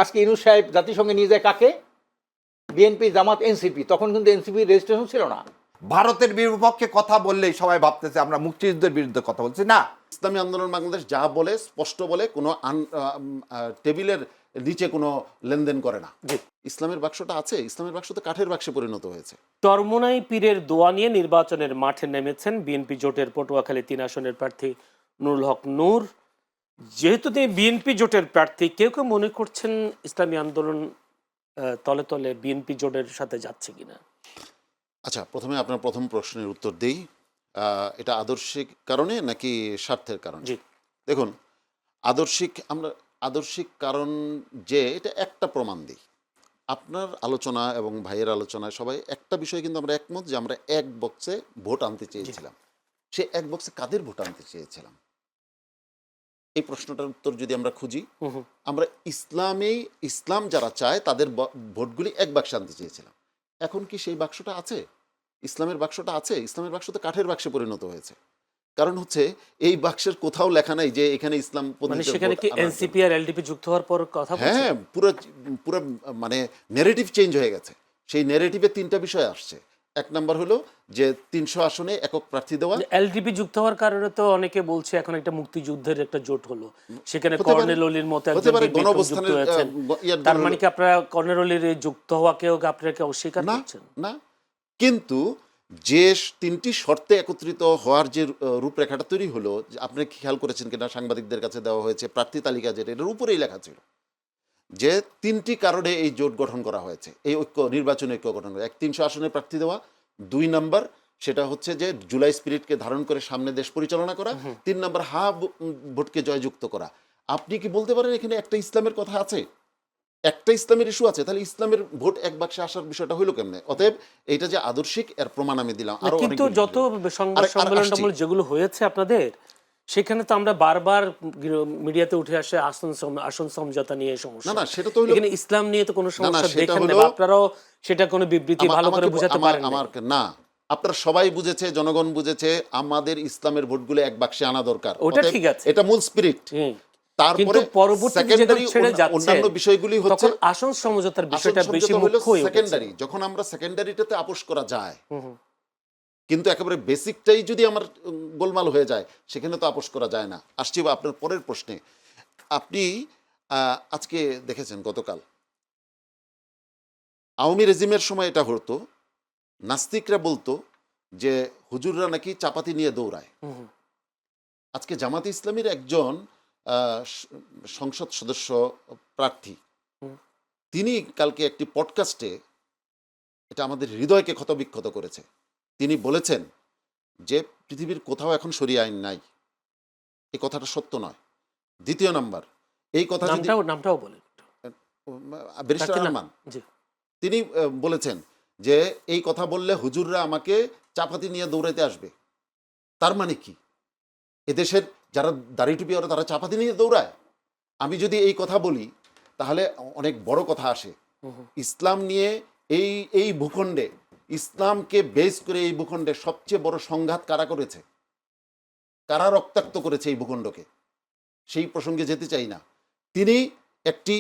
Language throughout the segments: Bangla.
আজকে ইউনূস সাহেব জাতিসংঘে নিয়ে যায় কাকে? বিএনপি, জামাত, এনসিপি। তখন কিন্তু এনসিপির রেজিস্ট্রেশন ছিল না। ভারতের বিপক্ষে কথা বললেই সবাই ভাবতেছে আমরা মুক্তিযুদ্ধের বিরুদ্ধে কথা বলছি। না, ইসলামী আন্দোলন বাংলাদেশ যা বলে স্পষ্ট বলে, কোনো টেবিলের নিচে কোনো লেনদেন করে না। ইসলামের বাক্সটা আছে, ইসলামের বাক্স তো কাঠের বাক্সে পরিণত হয়েছে। চরমোনাই পীরের দোয়া নিয়ে নির্বাচনের মাঠে নেমেছেন বিএনপি জোটের পটুয়াখালী 3 আসনের প্রার্থী নুরুল হক নূর। যেহেতু তিনি বিএনপি জোটের প্রার্থী, কেউ কেউ মনে করছেন ইসলামী আন্দোলন তলে তলে বিএনপি জোটের সাথে যাচ্ছে কিনা। আচ্ছা, প্রথমে আপনার প্রথম প্রশ্নের উত্তর দেই। এটা আদর্শিক কারণে নাকি স্বার্থের কারণে? জি, দেখুন, আদর্শিক কারণ যে এটা একটা প্রমাণ দিই। আপনার আলোচনা এবং ভাইয়ের আলোচনায় সবাই একটা বিষয় কিন্তু আমরা একমত, যে আমরা এক বক্সে ভোট আনতে চেয়েছিলাম। সে এক বক্সে কাদের ভোট আনতে চেয়েছিলাম, এই প্রশ্নটার উত্তর যদি আমরা খুঁজি, আমরা ইসলাম যারা চায় তাদের ভোটগুলি এক বাক্সে আনতে চেয়েছিলাম। এখন কি সেই বাক্সটা আছে? ইসলামের বাক্সটা আছে? ইসলামের বাক্স তো কাঠের বাক্সে পরিণত হয়েছে। কারণ হচ্ছে এই বাক্সের কোথাও লেখা নাই যে এখানে ইসলাম। মানে সেখানে কি এনসিপি আর এলডিপি যুক্ত হওয়ার পর কথা বলছেন? হ্যাঁ, পুরো মানে নেরেটিভ চেঞ্জ হয়ে গেছে। সেই নেরেটিভে 3টা বিষয় আসছে। এক নাম্বার হলো যে 300 আসনে একক প্রার্থী দেওয়া। এলডিপি যুক্ত হওয়ার কারণে তো অনেকে বলছে এখন একটা মুক্তিযুদ্ধের একটা জোট হলো, সেখানে কর্নেল অলির মতো একজন যুক্ত হয়েছেন। তার মানে কি আপনারা কর্নেল অলির যুক্ত হওয়াকেও আপনাকে অস্বীকার করছেন? না, কিন্তু যে 3টি শর্তে একত্রিত হওয়ার যে রূপরেখাটা তৈরি হলো, আপনি খেয়াল করেছেন কিনা, সাংবাদিকদের কাছে দেওয়া হয়েছে প্রার্থী তালিকা, যেটা এটার উপরেই লেখা ছিল যে 3টি কারণে এই জোট গঠন করা হয়েছে, এই নির্বাচনী ঐক্য গঠন করা। 300 আসনের প্রার্থী দেওয়া, 2 নাম্বার সেটা হচ্ছে যে জুলাই স্পিরিটকে ধারণ করে সামনে দেশ পরিচালনা করা, 3 নাম্বার ভোটকে জয়যুক্ত করা। আপনি কি বলতে পারেন এখানে একটা ইসলামের কথা আছে? একটা ইসলামের ইস্যু আছে? তাহলে ইসলামের ভোট এক বাক্সে আসার বিষয়টা হইলো কেমনে? অতএব এইটা যে আদর্শিক এর প্রমাণ আমি দিলাম। কিন্তু যত সংবাদ সম্মেলন যেগুলো হয়েছে আপনাদের, সেখানে তো আমরা বারবার মিডিয়াতে উঠে আসে আসন সমঝোতা নিয়ে সমস্যা। না, সেটা তো হলো, এখানে ইসলাম নিয়ে তো কোনো সমস্যা দেখেন না, আপনারাও সেটা কোনো বিবৃতি ভালো করে বোঝাতে পারেন না। আপনারা সবাই বুঝেছে, জনগণ বুঝেছে, আমাদের ইসলামের ভোটগুলো এক বাক্সে আনা দরকার। ওটা ঠিক আছে, এটা মূল স্পিরিট। তারপরে অন্যান্য বিষয়গুলি হচ্ছে আসন সমঝোতার বিষয়টা বেশি মুখ্য হয়ে সেকেন্ডারি। যখন আমরা সেকেন্ডারিটাতে আপোষ করা যায়, কিন্তু একেবারে বেসিকটাই যদি আমার গোলমাল হয়ে যায়, সেখানে তো আপোষ করা যায় না। আসছি আপনার পরের প্রশ্নে। আপনি আজকে দেখেছেন, গতকাল আওয়ামী রেজিমের সময় এটা হতো, নাস্তিকরা বলতো যে হুজুররা নাকি চাপাতি নিয়ে দৌড়ায়। আজকে জামাতে ইসলামীর একজন সংসদ সদস্য প্রার্থী, তিনি কালকে একটি পডকাস্টে, এটা আমাদের হৃদয়কে ক্ষতবিক্ষত করেছে, তিনি বলেছেন যে পৃথিবীর কোথাও এখন শরিয়া আইন নাই। এই কথাটা সত্য নয়। দ্বিতীয় নাম্বার, এই কথা নামটাও বলেন, ব্যারিস্টার আরমান, তিনি বলেছেন যে এই কথা বললে হুজুররা আমাকে চাপাতি নিয়ে দৌড়াইতে আসবে। তার মানে কি? এদেশের যারা দাড়ি টুপি ওরা তারা চাপাতি নিয়ে দৌড়ায়? আমি যদি এই কথা বলি তাহলে অনেক বড় কথা আসে। ইসলাম নিয়ে এই ভূখণ্ডে, ইসলামকে বেস করে এই ভূখণ্ডে সবচেয়ে বড় সংঘাত কারা করেছে, কারা রক্তাক্ত করেছে এই ভূখণ্ডকে, সেই প্রসঙ্গে যেতে চাই না। তিনি একটি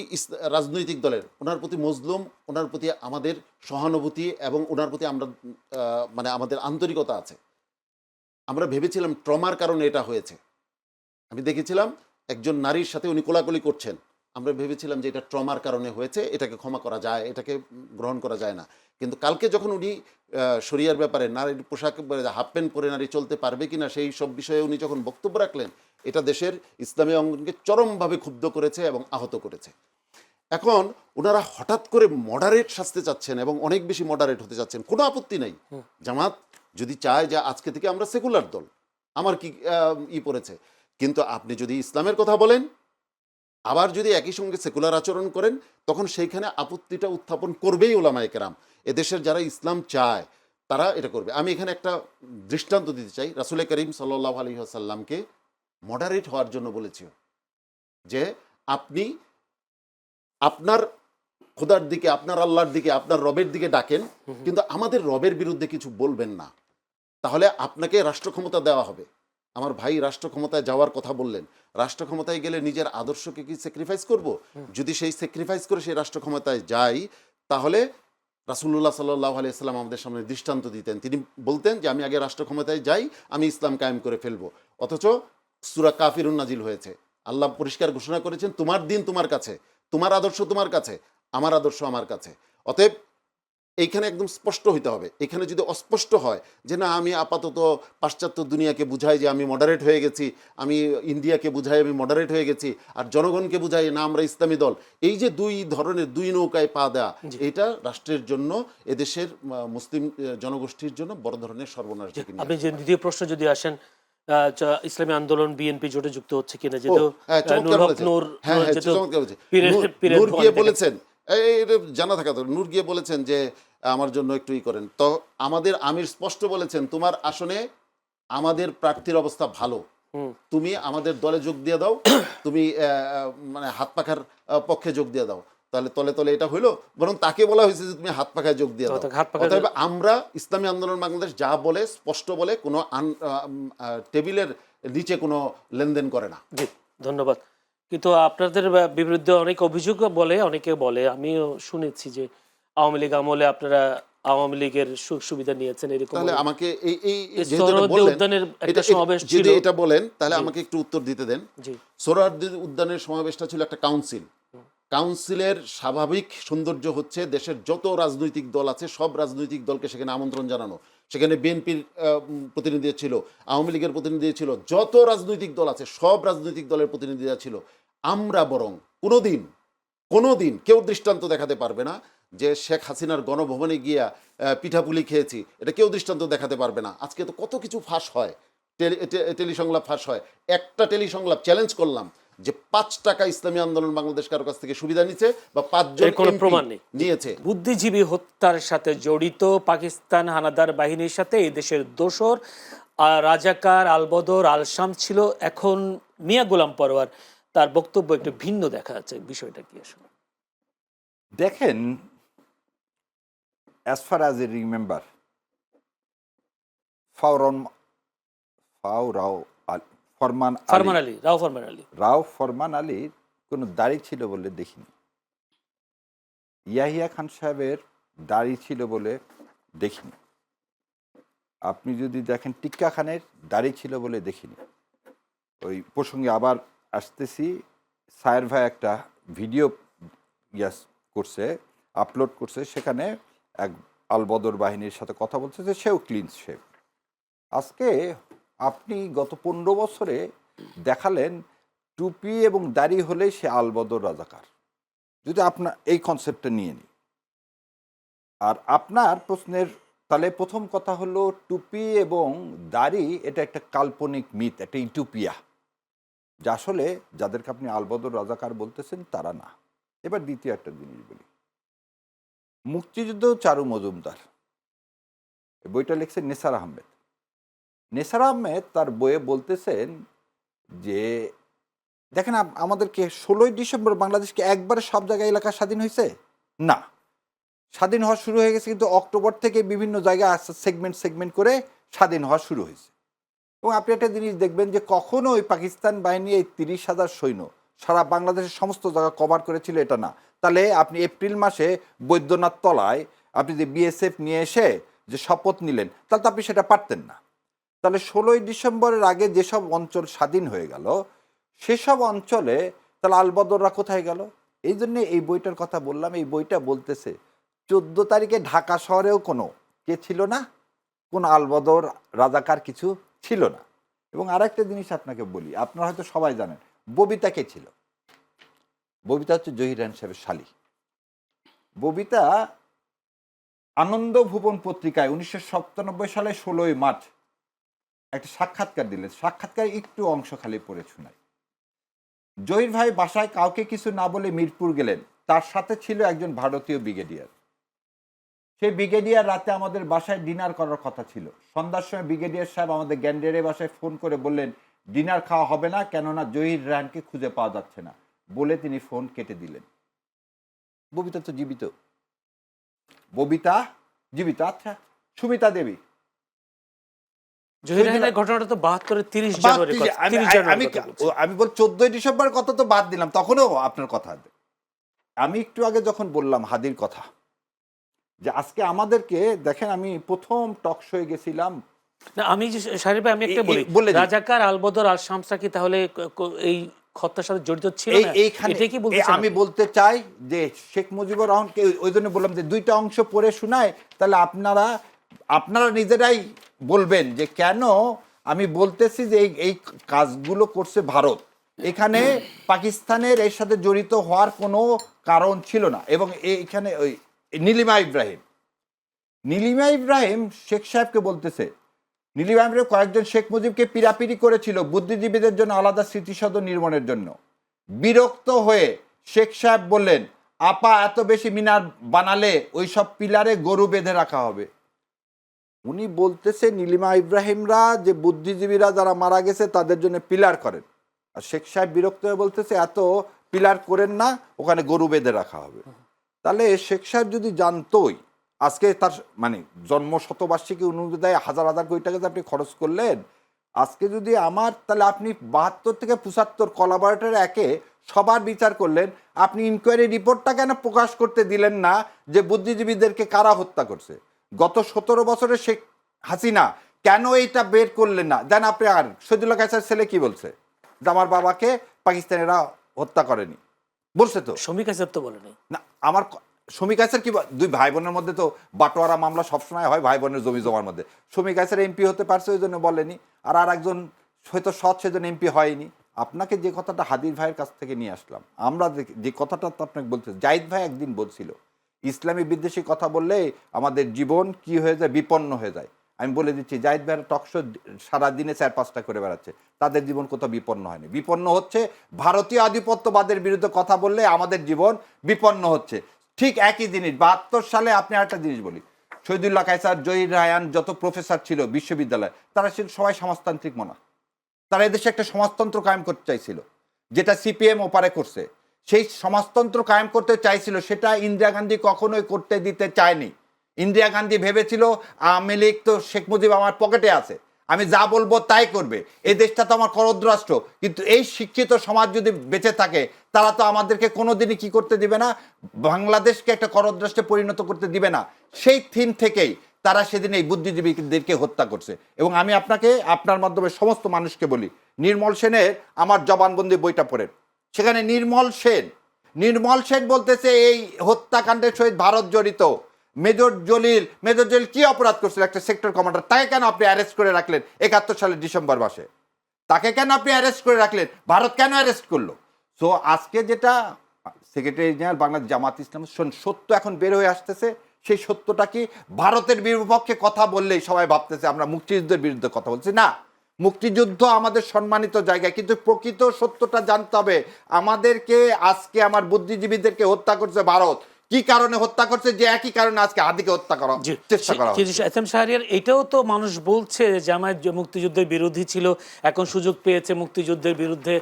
রাজনৈতিক দলের, ওনার প্রতি মজলুম, ওনার প্রতি আমাদের সহানুভূতি এবং ওনার প্রতি আমরা মানে আমাদের আন্তরিকতা আছে। আমরা ভেবেছিলাম ট্রমার কারণে এটা হয়েছে। আমি দেখেছিলাম একজন নারীর সাথে উনি কোলাকুলি করছেন, আমরা ভেবেছিলাম যে এটা ট্রমার কারণে হয়েছে, এটাকে ক্ষমা করা যায়, এটাকে গ্রহণ করা যায় না। কিন্তু কালকে যখন উনি শরিয়ার ব্যাপারে, নারীর পোশাক, হাফ প্যান্ট পরে নারী চলতে পারবে কিনা, সেই সব বিষয়ে উনি যখন বক্তব্য রাখলেন, এটা দেশের ইসলামী অঙ্গনকে চরমভাবে ক্ষুব্ধ করেছে এবং আহত করেছে। এখন ওনারা হঠাৎ করে মডারেট সাজতে চাচ্ছেন এবং অনেক বেশি মডারেট হতে চাচ্ছেন। কোনো আপত্তি নাই, জামাত যদি চায় যে আজকে থেকে আমরা সেকুলার দল, আমার কি পড়েছে। কিন্তু আপনি যদি ইসলামের কথা বলেন, আবার যদি একই সঙ্গে সেকুলার আচরণ করেন, তখন সেইখানে আপত্তিটা উত্থাপন করবেই ওলামায়ে কেরাম। এদেশের যারা ইসলাম চায় তারা এটা করবে। আমি এখানে একটা দৃষ্টান্ত দিতে চাই। রাসূল করিম সাল্লাল্লাহু আলাইহি ওয়াসাল্লামকে মডারেট হওয়ার জন্য বলেছি যে আপনি আপনার খোদার দিকে, আপনার আল্লাহর দিকে, আপনার রবের দিকে ডাকেন, কিন্তু আমাদের রবের বিরুদ্ধে কিছু বলবেন না, তাহলে আপনাকে রাষ্ট্র ক্ষমতা দেওয়া হবে। আমার ভাই রাষ্ট্র ক্ষমতায় যাওয়ার কথা বললেন, রাষ্ট্র ক্ষমতায় গেলে নিজের আদর্শকে কি স্যাক্রিফাইস করব? যদি সেই স্যাক্রিফাইস করে সেই রাষ্ট্র ক্ষমতায় যাই, তাহলে রাসূলুল্লাহ সাল্লাল্লাহু আলাইহি সাল্লাম আমাদের সামনে দৃষ্টান্ত দিতেন। তিনি বলতেন যে আমি আগে রাষ্ট্র ক্ষমতায় যাই, আমি ইসলাম কায়েম করে ফেলবো। অথচ সূরা কাফিরুন নাজিল হয়েছে, আল্লাহ পরিষ্কার ঘোষণা করেছেন তোমার দিন তোমার কাছে, তোমার আদর্শ তোমার কাছে, আমার আদর্শ আমার কাছে। অতএব এইখানে একদম স্পষ্ট হইতে হবে। এখানে যদি অস্পষ্ট হয় যে না আমি আপাতত পাশ্চাত্য দুনিয়াকে বুঝাই যে আমি মডারেট হয়ে গেছি, আমি ইন্ডিয়াকে বুঝাই আমি মডারেট হয়ে গেছি, আর জনগণকে বুঝাই না আমরা ইসলামী দল, এই যে দুই ধরনের দুই নৌকায় পা দেওয়া, এটা রাষ্ট্রের জন্য, এদেশের মুসলিম জনগোষ্ঠীর জন্য বড় ধরনের সর্বনাশ ডেকে নিয়ে আপনি আসবে। যে দ্বিতীয় প্রশ্ন যদি আসেন, ইসলামী আন্দোলন বিএনপি জোটে যুক্ত হচ্ছে কিনা, ও, যেহেতু হ্যাঁ, চমৎকার নূর হক বলেছেন। নূর হ্যাঁ, হ্যাঁ, যেহেতু চমৎকার বলেছেন। পীরের নূর ধোঁয়ায় গিয়ে থাকে। বলেছেন, এটা জানা থাকা তো, নূর গিয়ে বলেছেন যে আমার জন্য একটু ই করেন। তো আমাদের আমির স্পষ্ট বলেছেন তোমার আসনে আমাদের প্রার্থীর অবস্থা ভালো, হুম। তুমি আমাদের দলে যোগ দিয়ে দাও, তুমি মানে হাত পাখার পক্ষে যোগ দিয়ে দাও। তাহলে তলে তলে এটা হইলো, বরং তাকে বলা হয়েছে যে তুমি হাত পাখায় যোগ দিয়ে তো দাও। তাকে হাত পাখায় অতএব আমরা ইসলামী আন্দোলন বাংলাদেশ যা বলে স্পষ্ট বলে, কোনো টেবিলের নিচে কোনো লেনদেন করে না। জি, ধন্যবাদ। কিন্তু আপনাদের বিরুদ্ধে অনেক অভিযোগ বলে, অনেকে বলে, আমিও শুনেছি যে আওয়ামী লীগ আমলে আপনারা আওয়ামী লীগের সুখ সুবিধা নিয়েছেন, এরকম তাহলে আমাকে এই এই এই যেহেতু এটা সোহরাওয়ার্দী বললেন, উদ্যানের একটা এটা সমাবেশ ছিল। যদি এটা বলেন তাহলে জি। আমাকে একটু উত্তর দিতে দেন। জি, সোহরাওয়ার্দী উদ্যানের সমাবেশটা ছিল একটা কাউন্সিল। কাউন্সিলের স্বাভাবিক সৌন্দর্য হচ্ছে দেশের যত রাজনৈতিক দল আছে সব রাজনৈতিক দলকে সেখানে আমন্ত্রণ জানানো। সেখানে বিএনপির প্রতিনিধি ছিল, আওয়ামী লীগের প্রতিনিধি ছিল, যত রাজনৈতিক দল আছে সব রাজনৈতিক দলের প্রতিনিধিরা ছিল। আমরা বরং কোনোদিন কেউ দৃষ্টান্ত দেখাতে পারবে না যে শেখ হাসিনার গণভবনে গিয়া পিঠাপুলি খেয়েছি, এটা কেউ দৃষ্টান্ত দেখাতে পারবে না। আজকে তো কত কিছু ফাঁস হয়, টেলিসংলাপ ফাঁস হয়। একটা টেলিসংলাপ চ্যালেঞ্জ করলাম যে 5 টাকা ইসলামী আন্দোলন বাংলাদেশ কারো কাছ থেকে সুবিধা নিচ্ছে বা 5 জন এর কোনো MP প্রমাণ নেই। নিয়েছে। বুদ্ধিজীবী হত্যার সাথে জড়িত পাকিস্তান হানাদার বাহিনীর সাথে এই দেশের দোসর রাজাকার আলবদর আলশাম ছিল। এখন মিয়া গোলাম পরোয়ার, তার বক্তব্য একটু ভিন্ন দেখা যাচ্ছে, বিষয়টা কি আসলে? দেখেন, as far as I remember, রাও ফরমান আলী রাও ফরমান আলীর কোনো দাড়ি ছিল বলে দেখিনি। ইয়াহিয়া খান সাহেবের দাড়ি ছিল বলে দেখিনি। আপনি যদি দেখেন টিক্কা খানের দাড়ি ছিল বলে দেখিনি। ওই প্রসঙ্গে আবার আসতেছি, সায়ের ভাই একটা ভিডিও করছে, আপলোড করছে, সেখানে এক আলবদর বাহিনীর সাথে কথা বলছে যে সেও ক্লিন শেভ। আজকে আপনি গত 15 বছরে দেখালেন টুপি এবং দাড়ি হলেই সে আলবদর রাজাকার। যদি আপনার এই কনসেপ্টটা নিয়ে নিই, আর আপনার প্রশ্নের তাহলে প্রথম কথা হলো টুপি এবং দাড়ি এটা একটা কাল্পনিক মিথ, একটা ইউটোপিয়া, যা আসলে যাদেরকে আপনি আলবদর রাজাকার বলতেছেন তারা না। এবার দ্বিতীয় একটা জিনিস বলি, মুক্তিযুদ্ধ চারু মজুমদার বইটা লিখছেন নেসার আহমেদ। নেসার আহমেদ তার বইয়ে বলতেছেন যে দেখেন আমাদেরকে 16ই ডিসেম্বর বাংলাদেশকে একবারে সব জায়গায় এলাকা স্বাধীন হয়েছে না, স্বাধীন হওয়া শুরু হয়ে গেছে, কিন্তু অক্টোবর থেকে বিভিন্ন জায়গায় সেগমেন্ট করে স্বাধীন হওয়া শুরু হয়েছে। এবং আপনি একটা জিনিস দেখবেন যে কখনো ওই পাকিস্তান বাহিনী এই 30,000 সৈন্য সারা বাংলাদেশের সমস্ত জায়গা কভার করেছিল এটা না। তাহলে আপনি এপ্রিল মাসে বৈদ্যনাথ তলায় আপনি যে বিএসএফ নিয়ে এসে যে শপথ নিলেন, তাহলে তো আপনি সেটা পারতেন না। তাহলে 16ই ডিসেম্বরের আগে যেসব অঞ্চল স্বাধীন হয়ে গেল সেসব অঞ্চলে তাহলে আলবদররা কোথায় গেল? এই জন্যে এই বইটার কথা বললাম। এই বইটা বলতেছে 14 তারিখে ঢাকা শহরেও কোনো কে ছিল না, কোন আলবদর রাজাকার কিছু ছিল না। এবং আরেকটা জিনিস আপনাকে বলি, আপনারা হয়তো সবাই জানেন ববিতা কে ছিল। ববিতা হচ্ছে জহির রায়হান সাহেবের শালী। ববিতা আনন্দ ভুবন পত্রিকায় 1997 সালে 16ই মার্চ একটা সাক্ষাৎকার দিলেন। সাক্ষাৎকার একটু অংশ খালি পড়ে শোনাই। জহির ভাই বাসায় কাউকে কিছু না বলে মিরপুর গেলেন, তার সাথে ছিল একজন ভারতীয় ব্রিগেডিয়ার। সেই ব্রিগেডিয়ার রাতে আমাদের বাসায় ডিনার করার কথা ছিল। সন্ধ্যার সময় ব্রিগেডিয়ার সাহেব আমাদের গ্যান্ডেরের বাসায় ফোন করে বললেন ডিনার খাওয়া হবে না, কেননা জহির রায়হানকে খুঁজে পাওয়া যাচ্ছে না, বলে তিনি ফোন কেটে দিলেন। ববিতা তো জীবিত। ববিতা জীবিত। আচ্ছা, সুমিতা দেবী, জহির রায়হানের ঘটনাটা তো 72-এর 30 জানুয়ারি, 30 জানুয়ারি কথা বলছি। আমি বল 14ই ডিসেম্বর কথা তো বাদ দিলাম, তখনও আপনার কথা। আমি একটু আগে যখন বললাম হাদির কথা, যে আজকে আমাদেরকে দেখেন, আমি প্রথম টক শোয়ে গেছিলাম। না, আমি যে শাহরিয়ার ভাই, আমি একটা বলি, বলে দিই। রাজাকার আলবদর আল শামসা কি তাহলে এই হত্যার সাথে জড়িত ছিল না? এইখানে এটাই কি বলতে আমি বলতে চাই যে শেখ মুজিবুর রহমানকে ওই জন্য বললাম যে দুইটা অংশ পড়ে শোনায়, তাহলে আপনারা নিজেরাই বলবেন যে কেন আমি বলতেছি যে এই কাজগুলো করছে ভারত। এখানে পাকিস্তানের এর সাথে জড়িত হওয়ার কোনো কারণ ছিল না। এবং এইখানে ওই নীলিমা ইব্রাহিম শেখ সাহেবকে বলতেছে, নীলিমা ইব্রাহিম কয়েকজন শেখ মুজিবকে পিরাপিরি করেছিল বুদ্ধিজীবীদের জন্য আলাদা স্মৃতিসৌধ নির্মাণের জন্য। বিরক্ত হয়ে শেখ সাহেব বললেন, আপা এত বেশি মিনার বানালে ওই সব পিলারে গরু বেঁধে রাখা হবে। উনি বলতেছে নীলিমা ইব্রাহিমরা যে বুদ্ধিজীবীরা যারা মারা গেছে তাদের জন্য পিলার করেন, আর শেখ সাহেব বিরক্ত হয়ে বলতেছে এত পিলার করেন না, ওখানে গরু বেঁধে রাখা হবে। তাহলে শেখ সাহেব যদি জানতোই, আজকে তার মানে জন্ম শতবার্ষিকী অনুদায় হাজার হাজার কোটি টাকা আপনি খরচ করলেন, আজকে যদি আমার, তাহলে আপনি 72 থেকে 75 কোলাবরেটর একে সবার বিচার করলেন, আপনি ইনকোয়ারি রিপোর্টটা কেন প্রকাশ করতে দিলেন না যে বুদ্ধিজীবীদেরকে কারা হত্যা করছে? গত 17 বছরে শেখ হাসিনা কেন এইটা বের করলেন না? জান আপনি, আর শহীদুল্লাহ কায়সার ছেলে কি বলছে, যে আমার বাবাকে পাকিস্তানিরা হত্যা করেনি, বলছে তো। শমী কায়সার তো বলেনি না, আমার শমী কায়সার কি, দুই ভাই বোনের মধ্যে তো বাটোয়ারা মামলা সবসময় হয়, ভাই বোনের জমি জমার মধ্যে। শমী কায়সার এমপি হতে পারছে ওই জন্য বলেনি, আর একজন হয়তো সৎ সেজন্য এমপি হয়নি। আপনাকে যে কথাটা হাদির ভাইয়ের কাছ থেকে নিয়ে আসলাম, আমরা যে কথাটা তো আপনাকে বলতে, জাহিদ ভাই একদিন বলছিল ইসলামী বিদ্বেষী কথা বললে আমাদের জীবন কি হয়ে যায়, বিপন্ন হয়ে যায়। আমি বলে দিচ্ছি, জাহিদ ভাইয়ের টকশো সারাদিনে 4-5টা করে বেড়াচ্ছে, তাদের জীবন কোথাও বিপন্ন হয়নি। বিপন্ন হচ্ছে ভারতীয় আধিপত্যবাদের বিরুদ্ধে কথা বললে আমাদের জীবন বিপন্ন হচ্ছে। ঠিক একই জিনিস 72 সালে, আপনি আরেকটা জিনিস বলি, শহীদুল্লাহ কায়সার, জহির রায়হান, যত প্রফেসর ছিল বিশ্ববিদ্যালয়ে, তারা ছিল সবাই সমাজতান্ত্রিক মনা। তারা এদেশে একটা সমাজতন্ত্র কায়েম করতে চাইছিল, যেটা সিপিএম ওপারে করছে। সেই সমাজতন্ত্র কায়েম করতে চাইছিল, সেটা ইন্দিরা গান্ধী কখনোই করতে দিতে চায়নি। ইন্দিরা গান্ধী ভেবেছিল আওয়ামী লীগ তো শেখ মুজিব আমার পকেটে আছে, আমি যা বলবো তাই করবে, এই দেশটা তো আমার করদ রাষ্ট্র। কিন্তু এই শিক্ষিত সমাজ যদি বেঁচে থাকে, তারা তো আমাদেরকে কোনোদিনই কি করতে দিবে না, বাংলাদেশকে একটা করদ রাষ্ট্রে পরিণত করতে দিবে না। সেই থিম থেকেই তারা সেদিন এই বুদ্ধিজীবীদেরকে হত্যা করছে। এবং আমি আপনাকে, আপনার মাধ্যমে সমস্ত মানুষকে বলি, নির্মল সেনের আমার জবানবন্দি বইটা পড়েন। সেখানে নির্মল সেন বলতেছে এই হত্যাকাণ্ডের সহিত ভারত জড়িত। মেজর জলিল কি অপরাধ করছিল, একটা সেক্টর কমান্ডার, তাকে কেন আপনি অ্যারেস্ট করে রাখলেন 71 সালের ডিসেম্বর মাসে? তাকে কেন আপনি অ্যারেস্ট করে রাখলেন? ভারত কেন অ্যারেস্ট করলো? সো আজকে যেটা সেক্রেটারি জেনারেল বাংলাদেশ জামাত ইসলাম, সত্য এখন বের হয়ে আসতেছে। সেই সত্যটা কি, ভারতের বিপক্ষে কথা বললেই সবাই ভাবতেছে আমরা মুক্তিযুদ্ধের বিরুদ্ধে কথা বলছি। না, মুক্তিযুদ্ধ আমাদের সম্মানিত জায়গায়, কিন্তু প্রকৃত সত্যটা জানতে হবে আমাদেরকে। আজকে আমার বুদ্ধিজীবীদেরকে হত্যা করছে ভারত, কি কারণে হত্যা করছে? যে একই কারণে আজকে হাদিকে হত্যা করা চেষ্টা করা হচ্ছে। শাহরিয়ার, এটাও তো মানুষ বলছে জামায়াত মুক্তিযুদ্ধের বিরোধী ছিল, এখন সুযোগ পেয়েছে মুক্তিযুদ্ধের বিরুদ্ধে,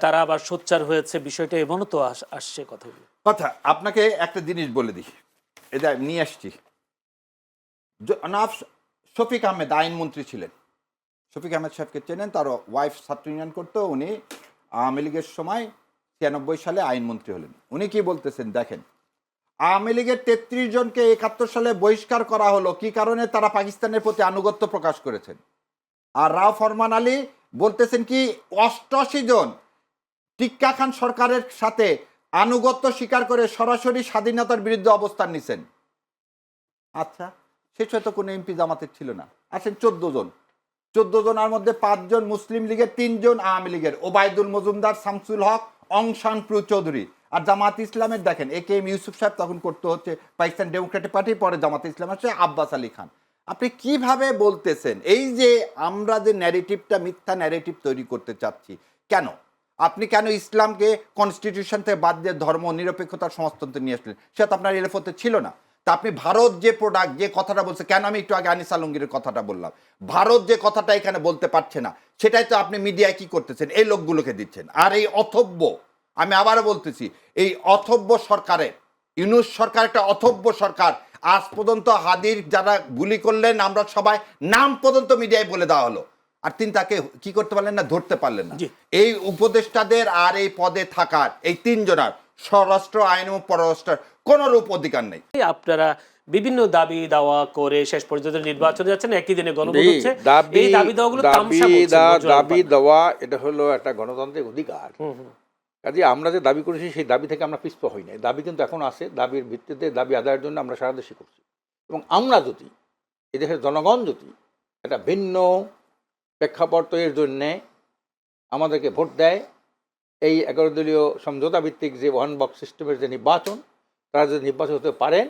তারা আবার সোচ্চার হয়েছে, বিষয়টা এমনও তো আসছে কথাগুলো। আপনাকে একটা জিনিস বলে দিই, এটা নিয়ে আসছি। শফিক আহমেদ আইনমন্ত্রী ছিলেন, শফিক আহমেদ সাহেবকে চেনেন, তার ওয়াইফ ছাত্র ইউনিয়ন করতো। উনি আওয়ামী লীগের সময় 93 সালে আইনমন্ত্রী হলেন। উনি কি বলতেছেন দেখেন, আওয়ামী লীগের 33 জনকে 71 সালে বহিষ্কার করা হলো কি কারণে? তারা পাকিস্তানের প্রতি আনুগত্য প্রকাশ করেছেন। আর রাও ফরমান আলী বলতেছেন কি 88 জন টিক্কা খান সরকারের সাথে আনুগত্য স্বীকার করে সরাসরি স্বাধীনতার বিরুদ্ধে অবস্থান নিছেন। আচ্ছা, শেষ হয়তো কোনো এমপি জামাতের ছিল না, আসেন 14 জন। 14 জনের মধ্যে 5 জন মুসলিম লীগের, 3 জন আওয়ামী লীগের, ওবায়দুল মজুমদার, শামসুল হক, অংশান প্রু চৌধুরী। আর জামাত ইসলামের দেখেন এম ইউসুফ সাহেব তখন করতে হচ্ছে পাকিস্তান ডেমোক্রেটিক পার্টি, পরে জামাত ইসলাম আছে আব্বাস আলী খান। আপনি কিভাবে বলতেছেন এই যে আমরা যে ন্যারেটিভটা, মিথ্যা ন্যারেটিভ তৈরি করতে চাচ্ছি কেন? আপনি কেন ইসলামকে কনস্টিটিউশন থেকে বাদ দিয়ে ধর্ম নিরপেক্ষতার সমাজতন্ত্রে নিয়ে আসলেন? সেটা তো আপনার এলএফতে ছিল না। তা আপনি ভারত যে প্রোডাক্ট, যে কথাটা বলছে, কেন আমি একটু আগে আনিস আলমগীরের কথাটা বললাম, ভারত যে কথাটা এখানে বলতে পারছে না, সেটাই তো আপনি মিডিয়ায় কি করতেছেন, এই লোকগুলোকে দিচ্ছেন। আর এই অথব্য, আমি আবারও বলতেছি, এই অথব্য সরকারের, ইউনূস সরকার একটা অথব্য সরকার। আজ পর্যন্ত হাদির যারা গুলি করলেন আমরা সবাই নাম পর্যন্ত মিডিয়ায় বলে দেওয়া হলো, আর তিনি তাকে কি করতে পারলেন না, ধরতে পারলেন না। জি। এই উপদেষ্টাদের আর এই পদে থাকার এই তিনজনের স্বরাষ্ট্র আইন এবং পররাষ্ট্রের কোনো রূপ অধিকার নেই। আপনারা বিভিন্ন দাবি দাওয়া করে শেষ পর্যন্ত নির্বাচনে যাচ্ছেন, একই দিনে গণভোট হচ্ছে, এই দাবি দাওয়াগুলো তামসা বলছেন মঞ্জুর আলম দাবি পান্না। দেওয়া এটা হলো একটা গণতান্ত্রিক অধিকার। কাজে আমরা যে দাবি করেছি সেই দাবি থেকে আমরা পিছপা হই নাই, দাবি কিন্তু এখন আছে, দাবির ভিত্তিতে দাবি আদায়ের জন্য আমরা সারা দেশে করছি। এবং আমরা যদি এদেশের জনগণ যদি একটা ভিন্ন প্রেক্ষাপট তৈরির জন্যে আমাদেরকে ভোট দেয়, এই 11 দলীয় সমঝোতা ভিত্তিক যে ওয়ান বক্স সিস্টেমের যে নির্বাচন, তারা যদি নির্বাচন হতে পারেন,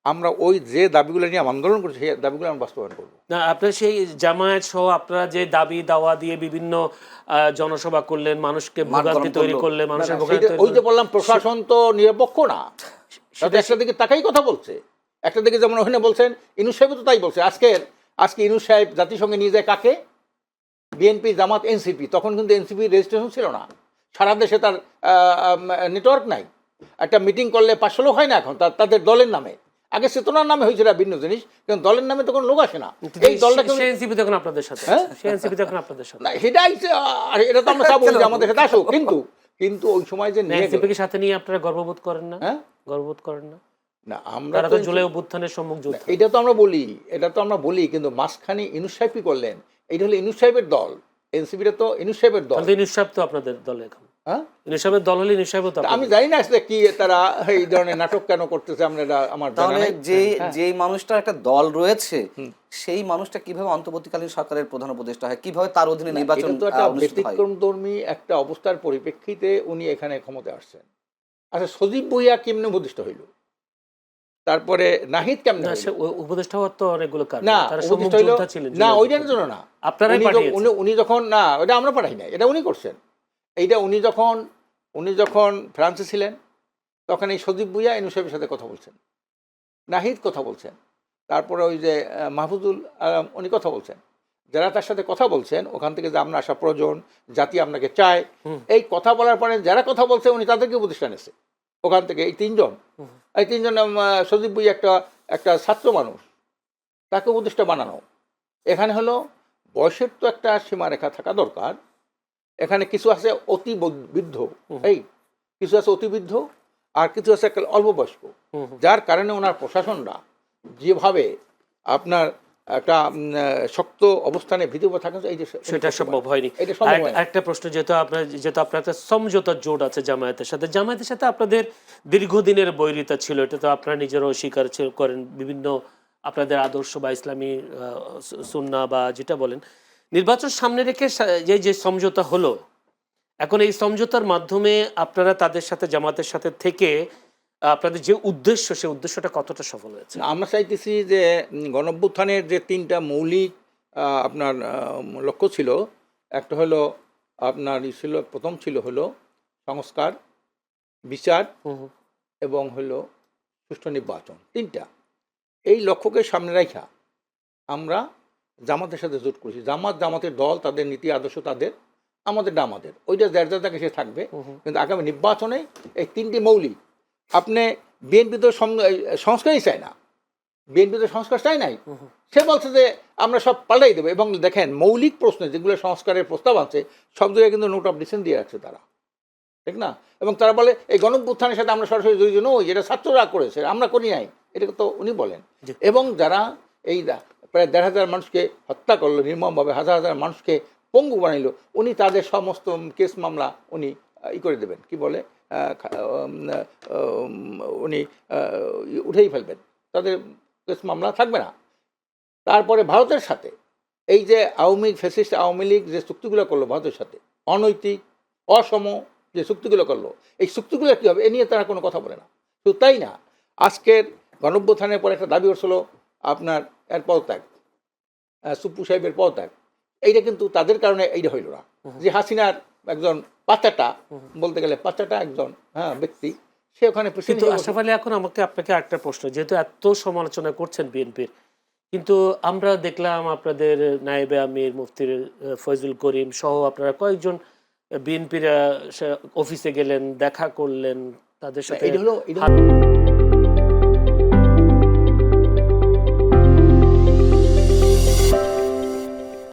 আমরা ওই যে দাবিগুলো নিয়ে আন্দোলন করছি সেই দাবিগুলো আমরা বাস্তবায়ন করবো। না, আপনার সেই জামায়াত সহ আপনারা যে দাবি দাওয়া দিয়ে বিভিন্ন জনসভা করলেন, মানুষকে ভোগান্তি তৈরি করলেন, মানুষের ভোগান্তি তৈরি ওই যে করলেন। বললাম প্রশাসন তো নিরপেক্ষ না, সেটা একটা দিকে তাকাই কথা বলছে, একটা দিকে যেমন ওখানে বলছেন ইনুস সাহেব তো তাই বলছে। আজকে ইনুস সাহেব জাতিসংঘে নিয়ে যায় কাকে? বিএনপি, জামাত, এনসিপি। তখন কিন্তু এনসিপি রেজিস্ট্রেশন ছিল না, সারা দেশে তার নেটওয়ার্ক নাই। একটা মিটিং করলে 500 লোক হয় না এখন তাদের দলের নামে। আগে চেতনার নামে হয়েছিল ভিন্ন জিনিস, কিন্তু দলের নামে তখন লোক আসে না। এই দলটা সে এনসিপি তখন আপনাদের সাথে, সে এনসিপি তখন আপনাদের সাথে না, সেটাই এটা তো আমরা চাবো যে আমাদের সাথে আসুক, কিন্তু ওই সময় যে নিয়ে গেল। এনসিপি কে সাথে নিয়ে আপনারা গর্ববোধ করেন না? হ্যাঁ, গর্ববোধ করেন না? না আমরা তারা তো তো জুলাই অভ্যুত্থানের সম্মুখ যোদ্ধা। এটা তো আমরা বলি, কিন্তু মাঝখানে ইনুস সাহেব কি করলেন? এইটা হলো ইনুস সাহেবের দল, এনসিপিটা তো ইনুস সাহেবের দল। তাহলে ইনুস সাহেব তো আপনাদের দলে এখন। হ্যাঁ, ইনুস সাহেবের দল হলে ইনুস সাহেবও তো আমি জানি না আসলে কি তারা এই ধরনের নাটক কেন করতেছে, আমরা আমার জানা তাহলে নাই। যেই মানুষটার একটা দল রয়েছে সেই মানুষটা কিভাবে অন্তর্বর্তীকালীন সরকারের প্রধান উপদেষ্টা হয়, কিভাবে তার অধীনে না, নির্বাচন এটা তো একটা অনুষ্ঠিত হয়? ব্যতিক্রমধর্মী একটা অবস্থার পরিপ্রেক্ষিতে উনি এখানে ক্ষমতায় আসছেন। আচ্ছা, সজীব ভুঁইয়া কেমনে উপদেষ্টা হইল? তারপরে নাহিদ কেমনে না, হইল? সে উপদেষ্টা হওয়ার তো অনেকগুলো কারণ, না, তারা সম্মুখ উপদেষ্টা হইল যোদ্ধা ছিলেন। না, জুলাই ওইটার জন্য না। আপনারাই উনি পাঠিয়েছেন। উনি যখন না, ওটা আমরা পাঠাই নাই, এটা উনি করছেন। এইটা উনি যখন ফ্রান্সে ছিলেন তখন এই সজীব ভুঁইয়া ইনুস সাহেবের সাথে কথা বলছেন, নাহিদ কথা বলছেন, তারপরে ওই যে মাহফুজুল আলম উনি কথা বলছেন। যারা তার সাথে কথা বলছেন ওখান থেকে যে আমরা আসা প্রয়োজন, জাতি আপনাকে চায়, এই কথা বলার পরে যারা কথা বলছে উনি তাদেরকে প্রতিষ্ঠান এসে ওখান থেকে এই তিনজন সজীব ভুঁইয়া একটা ছাত্র মানুষ, তাকে উপদেষ্টা বানানো। এখানে হলো বয়সের তো একটা সীমারেখা থাকা দরকার। এখানে কিছু আছে অতি বৃদ্ধ, কিছু আছে অতি বৃদ্ধ, আর কিছু আছে অল্প বয়স্ক, যার কারণে ওনার প্রশাসনরা যেভাবে আপনার একটা শক্ত অবস্থানে ভিতরে থাকেন, এই যে সেটা সম্ভব হয়নি। এটা সম্ভব হয় না। একটা প্রশ্ন, যেহেতু আপনার একটা সমঝোতার জোট আছে জামায়াতের সাথে আপনাদের দীর্ঘদিনের বৈরিতা ছিল, এটা তো আপনারা নিজেরাও স্বীকার করেন, বিভিন্ন আপনাদের আদর্শ বা ইসলামী সুন্নাহ বা যেটা বলেন, নির্বাচন সামনে রেখে যে সমঝোতা হলো, এখন এই সমঝোতার মাধ্যমে আপনারা তাদের সাথে, জামাতের সাথে থেকে আপনাদের যে উদ্দেশ্য, সেই উদ্দেশ্যটা কতটা সফল হয়েছে? আমরা চাইতেছি যে গণঅভ্যুত্থানের যে 3টা মৌলিক আপনার লক্ষ্য ছিল, একটা হলো আপনার প্রথম ছিল হলো সংস্কার, বিচার এবং হলো সুষ্ঠু নির্বাচন, 3টা। এই লক্ষ্যকে সামনে রাখা আমরা জামাতের সাথে জোট করেছি। জামাতের দল, তাদের নীতি আদর্শ তাদের, আমাদেরটা আমাদের, ওইটা যার যাকে সে থাকবে। কিন্তু আগামী নির্বাচনে এই 3টি মৌলিক, আপনি বিএনপি তো সংস্কারই চায় না, বিএনপি তো সংস্কার চায় নাই, সে বলছে যে আমরা সব পাল্টাই দেবো। এবং দেখেন মৌলিক প্রশ্নে যেগুলো সংস্কারের প্রস্তাব আছে সব জায়গায় কিন্তু নোট অফ ডিসেন্ট দিয়ে রাখছে তারা, ঠিক না? এবং তারা বলে এই গণঅভ্যুত্থানের সাথে আমরা সরাসরি জড়িত নই, এটা ছাত্ররা করেছে, আমরা করি নাই, এটা তো উনি বলেন। এবং যারা এই প্রায় 1,500 মানুষকে হত্যা করলো নির্মমভাবে, হাজার হাজার মানুষকে পঙ্গু বানাইলো, উনি তাদের সমস্ত কেস মামলা উনি করে দেবেন, কি বলে উনি উঠেই ফেলবেন, তাদের কেস মামলা থাকবে না। তারপরে ভারতের সাথে এই যে ফ্যাসিস্ট আওয়ামী লীগ যে চুক্তিগুলো করলো ভারতের সাথে, অনৈতিক অসম যে চুক্তিগুলো করলো, এই চুক্তিগুলো কী হবে এ নিয়ে তারা কোনো কথা বলে না। শুধু তাই না, আজকের গণঅভ্যুত্থানের পরে একটা দাবি হচ্ছিল আপনার এর পদত্যাগ, সুপ্পু সাহেবের পদত্যাগ। এইটা কিন্তু তাদের কারণে এইটা হইল না। যে হাসিনার একজন বাচ্চাটা, বলতে গেলে বাচ্চাটা একজন ব্যক্তি, সে ওখানে কিন্তু আশরাফ আলী, এখন আপনাকে একটা প্রশ্ন, যেহেতু এত সমালোচনা করছেন বিএনপির, কিন্তু আমরা দেখলাম আপনাদের নায়েবে আমির মুফতি ফয়জুল করিম সহ আপনারা কয়েকজন বিএনপির অফিসে গেলেন, দেখা করলেন তাদের সাথে। এটা হলো